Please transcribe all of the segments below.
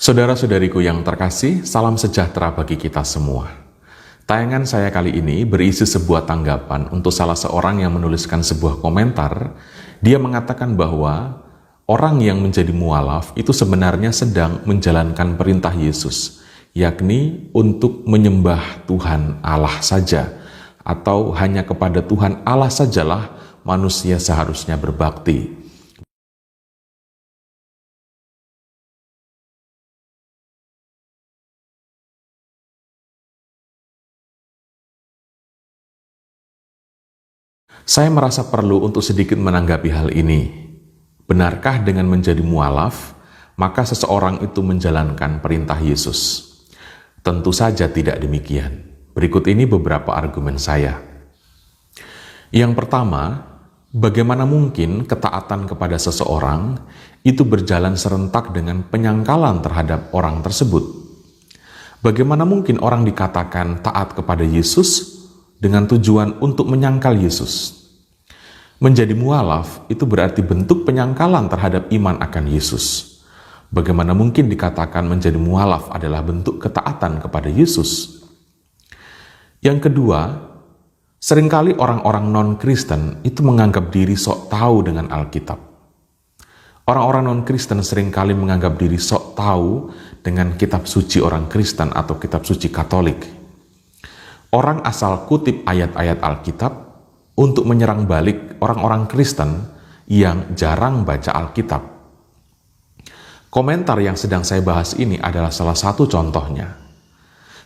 Saudara-saudariku yang terkasih, salam sejahtera bagi kita semua. Tayangan saya kali ini berisi sebuah tanggapan untuk salah seorang yang menuliskan sebuah komentar. Dia mengatakan bahwa orang yang menjadi mualaf itu sebenarnya sedang menjalankan perintah Yesus, yakni untuk menyembah Tuhan Allah saja, atau hanya kepada Tuhan Allah sajalah manusia seharusnya berbakti. Saya merasa perlu untuk sedikit menanggapi hal ini. Benarkah dengan menjadi mualaf, maka seseorang itu menjalankan perintah Yesus? Tentu saja tidak demikian. Berikut ini beberapa argumen saya. Yang pertama, bagaimana mungkin ketaatan kepada seseorang itu berjalan serentak dengan penyangkalan terhadap orang tersebut? Bagaimana mungkin orang dikatakan taat kepada Yesus dengan tujuan untuk menyangkal Yesus? Menjadi mualaf itu berarti bentuk penyangkalan terhadap iman akan Yesus. Bagaimana mungkin dikatakan menjadi mualaf adalah bentuk ketaatan kepada Yesus? Yang kedua, seringkali orang-orang non-Kristen itu menganggap diri sok tahu dengan Alkitab. Orang-orang non-Kristen seringkali menganggap diri sok tahu dengan kitab suci orang Kristen atau kitab suci Katolik. Orang asal kutip ayat-ayat Alkitab untuk menyerang balik orang-orang Kristen yang jarang baca Alkitab. Komentar yang sedang saya bahas ini adalah salah satu contohnya.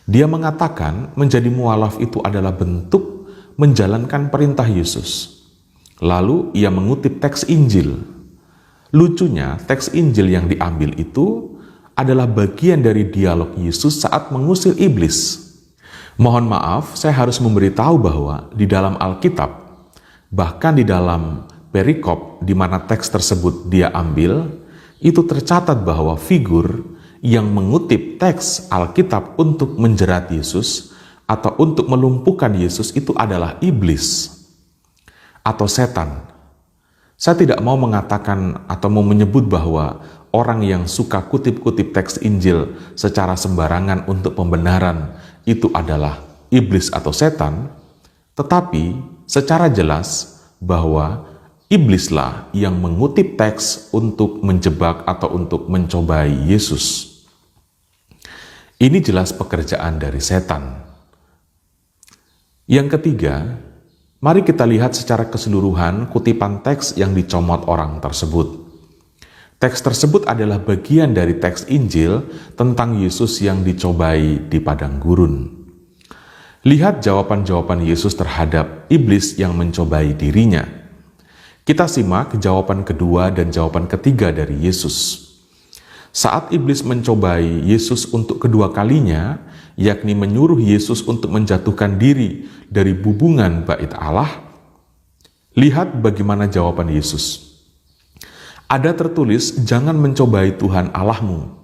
Dia mengatakan menjadi mualaf itu adalah bentuk menjalankan perintah Yesus. Lalu ia mengutip teks Injil. Lucunya, teks Injil yang diambil itu adalah bagian dari dialog Yesus saat mengusir iblis. Mohon maaf, saya harus memberitahu bahwa di dalam Alkitab, bahkan di dalam perikop di mana teks tersebut dia ambil, itu tercatat bahwa figur yang mengutip teks Alkitab untuk menjerat Yesus atau untuk melumpuhkan Yesus itu adalah iblis atau setan. Saya tidak mau mengatakan atau mau menyebut bahwa orang yang suka kutip-kutip teks Injil secara sembarangan untuk pembenaran itu adalah iblis atau setan, tetapi secara jelas bahwa iblislah yang mengutip teks untuk menjebak atau untuk mencobai Yesus. Ini jelas pekerjaan dari setan. Yang ketiga, mari kita lihat secara keseluruhan kutipan teks yang dicomot orang tersebut. Teks tersebut adalah bagian dari teks Injil tentang Yesus yang dicobai di padang gurun. Lihat jawaban-jawaban Yesus terhadap iblis yang mencobai dirinya. Kita simak jawaban kedua dan jawaban ketiga dari Yesus. Saat iblis mencobai Yesus untuk kedua kalinya, yakni menyuruh Yesus untuk menjatuhkan diri dari bubungan bait Allah, lihat bagaimana jawaban Yesus. Ada tertulis, jangan mencobai Tuhan Allahmu.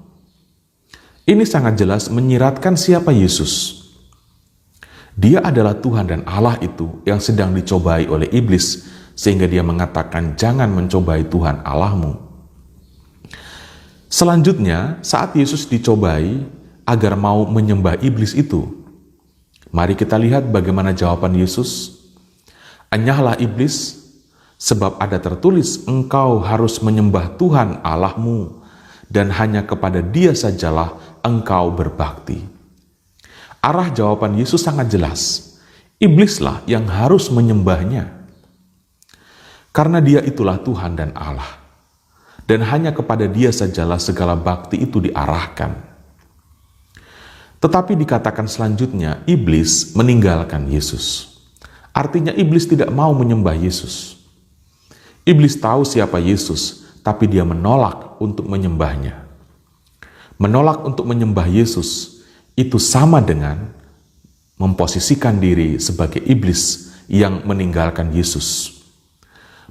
Ini sangat jelas menyiratkan siapa Yesus. Dia adalah Tuhan dan Allah itu yang sedang dicobai oleh iblis, sehingga dia mengatakan jangan mencobai Tuhan Allahmu. Selanjutnya, saat Yesus dicobai agar mau menyembah iblis itu, mari kita lihat bagaimana jawaban Yesus. Enyahlah iblis, sebab ada tertulis, engkau harus menyembah Tuhan Allahmu, dan hanya kepada Dia sajalah engkau berbakti. Arah jawaban Yesus sangat jelas. Iblislah yang harus menyembahnya. Karena Dia itulah Tuhan dan Allah. Dan hanya kepada Dia sajalah segala bakti itu diarahkan. Tetapi dikatakan selanjutnya, iblis meninggalkan Yesus. Artinya iblis tidak mau menyembah Yesus. Iblis tahu siapa Yesus, tapi dia menolak untuk menyembahnya. Menolak untuk menyembah Yesus itu sama dengan memposisikan diri sebagai iblis yang meninggalkan Yesus.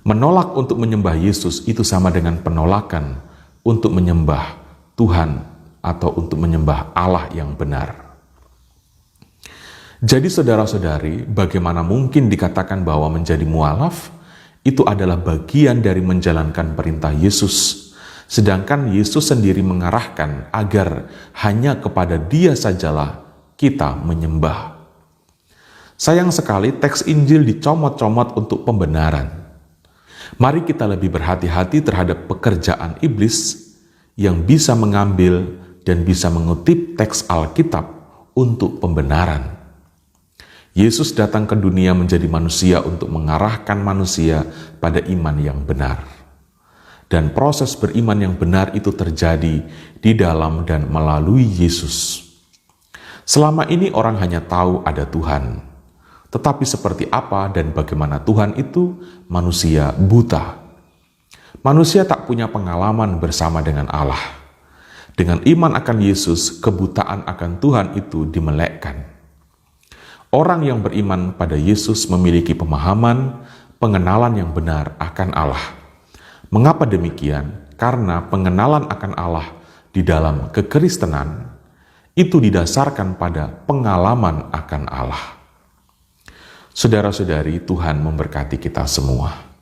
Menolak untuk menyembah Yesus itu sama dengan penolakan untuk menyembah Tuhan atau untuk menyembah Allah yang benar. Jadi saudara-saudari, bagaimana mungkin dikatakan bahwa menjadi mualaf itu adalah bagian dari menjalankan perintah Yesus, sedangkan Yesus sendiri mengarahkan agar hanya kepada Dia sajalah kita menyembah. Sayang sekali teks Injil dicomot-comot untuk pembenaran. Mari kita lebih berhati-hati terhadap pekerjaan iblis yang bisa mengambil dan bisa mengutip teks Alkitab untuk pembenaran. Yesus datang ke dunia menjadi manusia untuk mengarahkan manusia pada iman yang benar. Dan proses beriman yang benar itu terjadi di dalam dan melalui Yesus. Selama ini orang hanya tahu ada Tuhan, tetapi seperti apa dan bagaimana Tuhan itu, manusia buta. Manusia tak punya pengalaman bersama dengan Allah. Dengan iman akan Yesus, kebutaan akan Tuhan itu dimelekkan. Orang yang beriman pada Yesus memiliki pemahaman, pengenalan yang benar akan Allah. Mengapa demikian? Karena pengenalan akan Allah di dalam kekristenan itu didasarkan pada pengalaman akan Allah. Saudara-saudari, Tuhan memberkati kita semua.